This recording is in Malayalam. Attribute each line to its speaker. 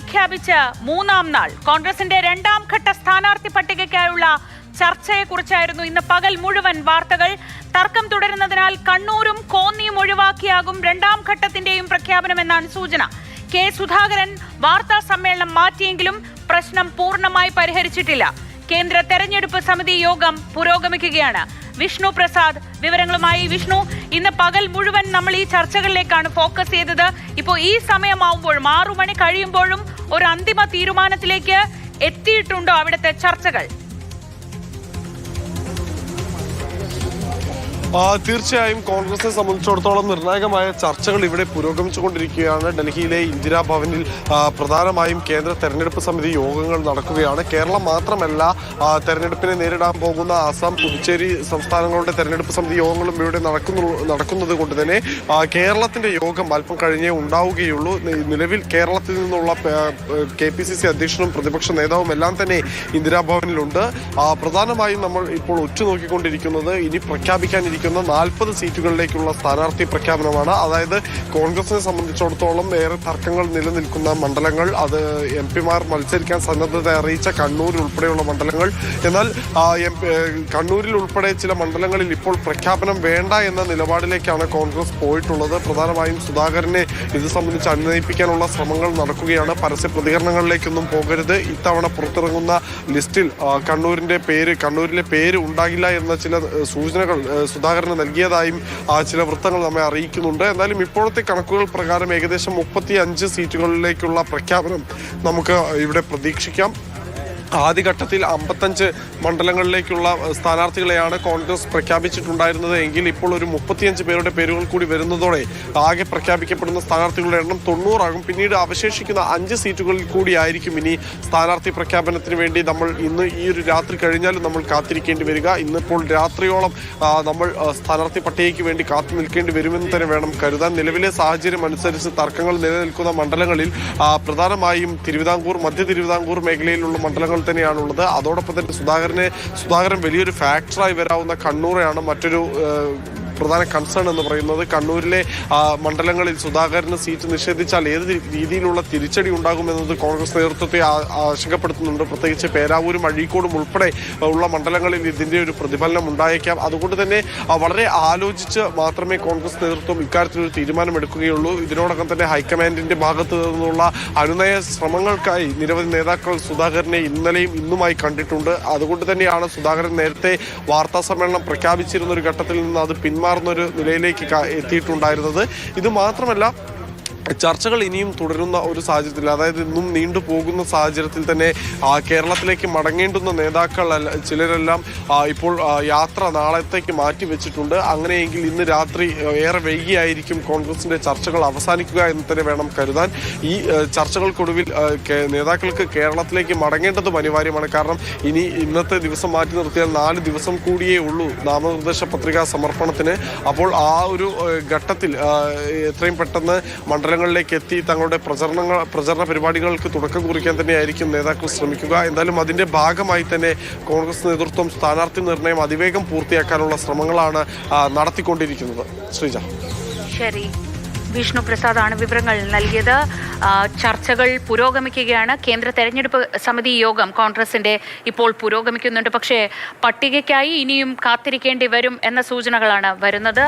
Speaker 1: പ്രഖ്യാപിച്ച് മൂന്നാം നാൾ കോൺഗ്രസിന്റെ രണ്ടാം ഘട്ട സ്ഥാനാർത്ഥി പട്ടികയ്ക്കായുള്ള ചർച്ചയെക്കുറിച്ചായിരുന്നു ഇന്ന് പകൽ മുഴുവൻ വാർത്തകൾ. തർക്കം തുടരുന്നതിനാൽ കണ്ണൂരും കോന്നിയും ഒഴിവാക്കിയാകും രണ്ടാം ഘട്ടത്തിന്റെയും പ്രഖ്യാപനമെന്നാണ് സൂചന. കെ സുധാകരൻ വാർത്താ സമ്മേളനം മാറ്റിയെങ്കിലും പ്രശ്നം പൂർണ്ണമായി പരിഹരിച്ചിട്ടില്ല. കേന്ദ്ര തെരഞ്ഞെടുപ്പ് സമിതി യോഗം പുരോഗമിക്കുകയാണ്. വിഷ്ണു പ്രസാദ് വിവരങ്ങളുമായി. വിഷ്ണു, ഇന്ന് പകൽ മുഴുവൻ നമ്മൾ ഈ ചർച്ചകളിലേക്കാണ് ഫോക്കസ് ചെയ്തത്. ഇപ്പോൾ ഈ സമയമാവുമ്പോഴും 6 മണി കഴിയുമ്പോഴും ഒരു അന്തിമ തീരുമാനത്തിലേക്ക് എത്തിയിട്ടുണ്ടോ അവിടുത്തെ ചർച്ചകൾ?
Speaker 2: തീർച്ചയായും കോൺഗ്രസിനെ സംബന്ധിച്ചിടത്തോളം നിർണായകമായ ചർച്ചകൾ ഇവിടെ പുരോഗമിച്ചുകൊണ്ടിരിക്കുകയാണ്. ഡൽഹിയിലെ ഇന്ദിരാഭവനിൽ പ്രധാനമായും കേന്ദ്ര തെരഞ്ഞെടുപ്പ് സമിതി യോഗങ്ങൾ നടക്കുകയാണ്. കേരളം മാത്രമല്ല, തെരഞ്ഞെടുപ്പിനെ നേരിടാൻ പോകുന്ന ആസാം, പുതുച്ചേരി സംസ്ഥാനങ്ങളുടെ തെരഞ്ഞെടുപ്പ് സമിതി യോഗങ്ങളും ഇവിടെ നടക്കുന്നത് കൊണ്ട് തന്നെ കേരളത്തിന്റെ യോഗം അല്പം കഴിഞ്ഞേ ഉണ്ടാവുകയുള്ളൂ. നിലവിൽ കേരളത്തിൽ നിന്നുള്ള KPCC അധ്യക്ഷനും പ്രതിപക്ഷ നേതാവും എല്ലാം തന്നെ ഇന്ദിരാഭവനിലുണ്ട്. പ്രധാനമായും നമ്മൾ ഇപ്പോൾ ഉറ്റുനോക്കിക്കൊണ്ടിരിക്കുന്നത് ഇനി പ്രഖ്യാപിക്കാനിരിക്കുന്ന 40 സീറ്റുകളിലേക്കുള്ള സ്ഥാനാർത്ഥി പ്രഖ്യാപനമാണ്. അതായത് കോൺഗ്രസിനെ സംബന്ധിച്ചിടത്തോളം ഏറെ തർക്കങ്ങൾ നിലനിൽക്കുന്ന മണ്ഡലങ്ങൾ, അത് MP-മാർ മത്സരിക്കാൻ സന്നദ്ധത അറിയിച്ച കണ്ണൂർ ഉൾപ്പെടെയുള്ള മണ്ഡലങ്ങൾ. എന്നാൽ കണ്ണൂരിൽ ഉൾപ്പെടെ ചില മണ്ഡലങ്ങളിൽ ഇപ്പോൾ പ്രഖ്യാപനം വേണ്ട എന്ന നിലപാടിലേക്കാണ് കോൺഗ്രസ് പോയിട്ടുള്ളത്. പ്രധാനമായും സുധാകരനെ ഇത് സംബന്ധിച്ച് അനുനയിപ്പിക്കാനുള്ള ശ്രമങ്ങൾ നടക്കുകയാണ്. പരസ്യ പ്രതികരണങ്ങളിലേക്കൊന്നും പോകരുത്, ഇത്തവണ പുറത്തിറങ്ങുന്ന ലിസ്റ്റിൽ കണ്ണൂരിലെ പേര് ഉണ്ടാകില്ല എന്ന ചില സൂചനകൾ സുധാകരന് നൽകിയതായും ചില വൃത്തങ്ങൾ നമ്മെ അറിയിക്കുന്നുണ്ട്. എന്നാലും ഇപ്പോഴത്തെ കണക്കുകൾ പ്രകാരം ഏകദേശം 35 സീറ്റുകളിലേക്കുള്ള പ്രഖ്യാപനം നമുക്ക് ഇവിടെ പ്രതീക്ഷിക്കാം. ആദ്യഘട്ടത്തിൽ 55 മണ്ഡലങ്ങളിലേക്കുള്ള സ്ഥാനാർത്ഥികളെയാണ് കോൺഗ്രസ് പ്രഖ്യാപിച്ചിട്ടുണ്ടായിരുന്നത് എങ്കിൽ ഇപ്പോൾ ഒരു 35 പേരുടെ പേരുകൾ കൂടി വരുന്നതോടെ ആകെ പ്രഖ്യാപിക്കപ്പെടുന്ന സ്ഥാനാർത്ഥികളുടെ എണ്ണം 90 ആകും. പിന്നീട് അവശേഷിക്കുന്ന 5 സീറ്റുകളിൽ കൂടിയായിരിക്കും ഇനി സ്ഥാനാർത്ഥി പ്രഖ്യാപനത്തിന് വേണ്ടി നമ്മൾ ഇന്ന് ഈ ഒരു രാത്രി കഴിഞ്ഞാലും നമ്മൾ കാത്തിരിക്കേണ്ടി വരിക. ഇന്നിപ്പോൾ രാത്രിയോളം നമ്മൾ സ്ഥാനാർത്ഥി പട്ടികയ്ക്ക് വേണ്ടി കാത്തു നിൽക്കേണ്ടി വരുമെന്ന് തന്നെ വേണം കരുതാൻ. നിലവിലെ സാഹചര്യം അനുസരിച്ച് തർക്കങ്ങൾ നിലനിൽക്കുന്ന മണ്ഡലങ്ങളിൽ പ്രധാനമായും മധ്യ തിരുവിതാംകൂർ മേഖലയിലുള്ള മണ്ഡലങ്ങൾ തന്നെയാണുള്ളത്. അതോടൊപ്പം തന്നെ സുധാകരൻ വലിയൊരു ഫാക്ടറായി വരാവുന്ന കണ്ണൂരെയാണ് മറ്റൊരു പ്രധാന കൺസേൺ എന്ന് പറയുന്നത്. കണ്ണൂരിലെ മണ്ഡലങ്ങളിൽ സുധാകരന് സീറ്റ് നിഷേധിച്ചാൽ ഏത് രീതിയിലുള്ള തിരിച്ചടി ഉണ്ടാകുമെന്നത് കോൺഗ്രസ് നേതൃത്വത്തെ ആശങ്കപ്പെടുത്തുന്നുണ്ട്. പ്രത്യേകിച്ച് പേരാവൂരും അഴീക്കോടും ഉൾപ്പെടെ ഉള്ള മണ്ഡലങ്ങളിൽ ഇതിന്റെ ഒരു പ്രതിഫലനം ഉണ്ടായേക്കാം. അതുകൊണ്ട് തന്നെ വളരെ ആലോചിച്ച് മാത്രമേ കോൺഗ്രസ് നേതൃത്വം ഇക്കാര്യത്തിലൊരു തീരുമാനമെടുക്കുകയുള്ളൂ. ഇതിനോടകം തന്നെ ഹൈക്കമാൻഡിന്റെ ഭാഗത്തു നിന്നുള്ള അനുനയ ശ്രമങ്ങൾക്കായി നിരവധി നേതാക്കൾ സുധാകരനെ ഇന്നലെയും ഇന്നുമായി കണ്ടിട്ടുണ്ട്. അതുകൊണ്ട് തന്നെയാണ് സുധാകരൻ നേരത്തെ വാർത്താ സമ്മേളനം പ്രഖ്യാപിച്ചിരുന്ന ഒരു ഘട്ടത്തിൽ നിന്ന് അത് പിന്മാറുന്നൊരു നിലയിലേക്ക് എത്തിയിട്ടുണ്ടായിരുന്നത്. ഇത് മാത്രമല്ല, ചർച്ചകൾ ഇനിയും തുടരുന്ന ഒരു സാഹചര്യത്തിൽ, അതായത് ഇന്നും നീണ്ടുപോകുന്ന സാഹചര്യത്തിൽ തന്നെ കേരളത്തിലേക്ക് മടങ്ങേണ്ടുന്ന നേതാക്കൾ ചിലരെല്ലാം ഇപ്പോൾ യാത്ര നാളത്തേക്ക് മാറ്റിവെച്ചിട്ടുണ്ട്. അങ്ങനെയെങ്കിൽ ഇന്ന് രാത്രി ഏറെ വൈകിയായിരിക്കും കോൺഗ്രസിന്റെ ചർച്ചകൾ അവസാനിക്കുക എന്ന് തന്നെ വേണം കരുതാൻ. ഈ ചർച്ചകൾക്കൊടുവിൽ നേതാക്കൾക്ക് കേരളത്തിലേക്ക് മടങ്ങേണ്ടതും അനിവാര്യമാണ്. കാരണം ഇന്നത്തെ ദിവസം മാറ്റി നിർത്തിയാൽ 4 ദിവസം കൂടിയേ ഉള്ളൂ നാമനിർദ്ദേശ പത്രികാ സമർപ്പണത്തിന്. അപ്പോൾ ആ ഒരു ഘട്ടത്തിൽ എത്രയും പെട്ടെന്ന് മണ്ഡലങ്ങളിലേക്ക് എത്തി തങ്ങളുടെ പ്രചരണ പരിപാടികൾക്ക് തുടക്കം കുറിക്കാൻ തന്നെയായിരിക്കും നേതാക്കൾ ശ്രമിക്കുക. എന്തായാലും അതിന്റെ ഭാഗമായി തന്നെ കോൺഗ്രസ് നേതൃത്വം സ്ഥാനാർത്ഥി നിർണയം അതിവേഗം പൂർത്തിയാക്കാനുള്ള ശ്രമങ്ങളാണ് നടത്തിക്കൊണ്ടിരിക്കുന്നത്. ശ്രീജ.
Speaker 1: ശരി, വിഷ്ണു പ്രസാദാണ് വിവരങ്ങൾ നൽകിയത്. ചർച്ചകൾ പുരോഗമിക്കുകയാണ്. കേന്ദ്ര തെരഞ്ഞെടുപ്പ് സമിതി യോഗം കോൺഗ്രസിന്റെ ഇപ്പോൾ പുരോഗമിക്കുന്നുണ്ട്. പക്ഷേ പട്ടികയ്ക്കായി ഇനിയും കാത്തിരിക്കേണ്ടി വരും എന്ന സൂചനകളാണ് വരുന്നത്.